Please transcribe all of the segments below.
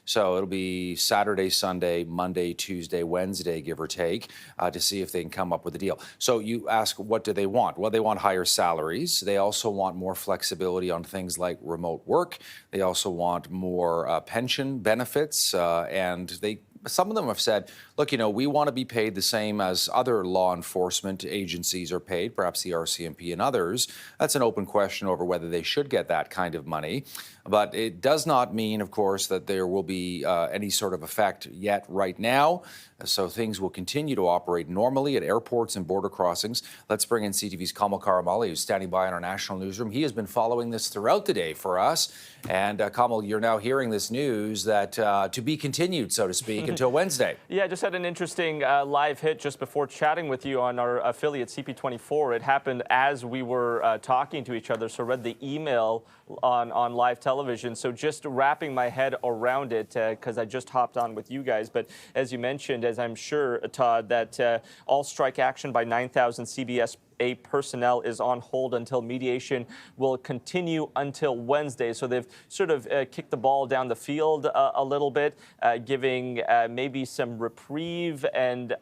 So it'll be Saturday, Sunday, Monday, Tuesday, Wednesday, give or take, to see if they can come up with a deal. So you ask, what do they want? Well, they want higher salaries. They also want more flexibility on things like remote work. They also want more pension benefits, and some of them have said, look, we want to be paid the same as other law enforcement agencies are paid, perhaps the RCMP and others. That's an open question over whether they should get that kind of money. But it does not mean, of course, that there will be any sort of effect yet right now. So things will continue to operate normally at airports and border crossings. Let's bring in CTV's Kamil Karamali, who's standing by in our national newsroom. He has been following this throughout the day for us. And Kamil, you're now hearing this news that to be continued, so to speak, until Wednesday. Yeah, I just had an interesting live hit just before chatting with you on our affiliate CP24. It happened as we were talking to each other, so I read the email on live television. So just wrapping my head around it, because I just hopped on with you guys. But as you mentioned, as I'm sure, Todd, that all strike action by 9,000 CBSA personnel is on hold until mediation will continue until Wednesday. So they've sort of kicked the ball down the field a little bit, giving maybe some reprieve and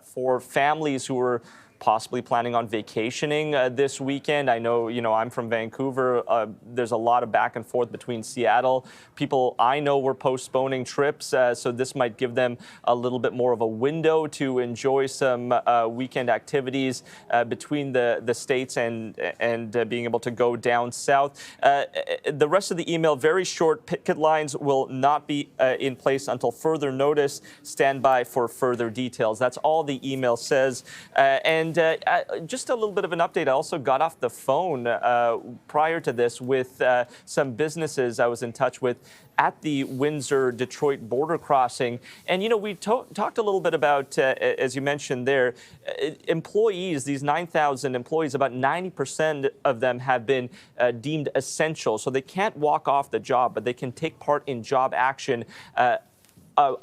for families who are possibly planning on vacationing this weekend. I know, I'm from Vancouver. There's a lot of back and forth between Seattle. People I know were postponing trips, so this might give them a little bit more of a window to enjoy some weekend activities between the states and being able to go down south. The rest of the email, very short. Picket lines will not be in place until further notice. Stand by for further details. That's all the email says. And just a little bit of an update. I also got off the phone prior to this with some businesses I was in touch with at the Windsor-Detroit border crossing. And, we talked a little bit about, as you mentioned there, employees, these 9,000 employees, about 90% of them have been deemed essential. So they can't walk off the job, but they can take part in job action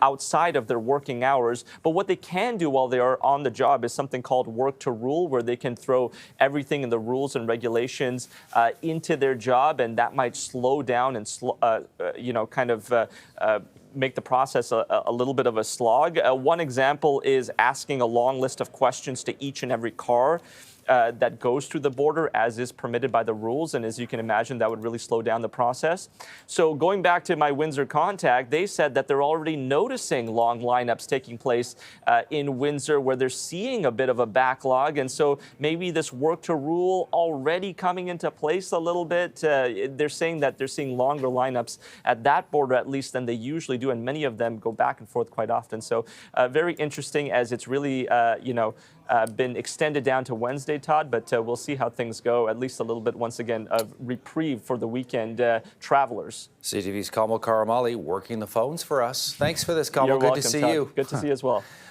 outside of their working hours. But what they can do while they are on the job is something called work to rule, where they can throw everything in the rules and regulations into their job, and that might slow down and make the process a little bit of a slog. One example is asking a long list of questions to each and every car that goes through the border, as is permitted by the rules. And as you can imagine, that would really slow down the process. So going back to my Windsor contact, they said that they're already noticing long lineups taking place in Windsor, where they're seeing a bit of a backlog. And so maybe this work to rule already coming into place a little bit. They're saying that they're seeing longer lineups at that border, at least, than they usually do. And many of them go back and forth quite often. So very interesting, as it's really, been extended down to Wednesday, Todd, but we'll see how things go, at least a little bit, once again, of reprieve for the weekend travelers. CTV's Kamil Karamali working the phones for us. Thanks for this, Kamil. You're Good welcome, to see Todd. you. Good to see you as well.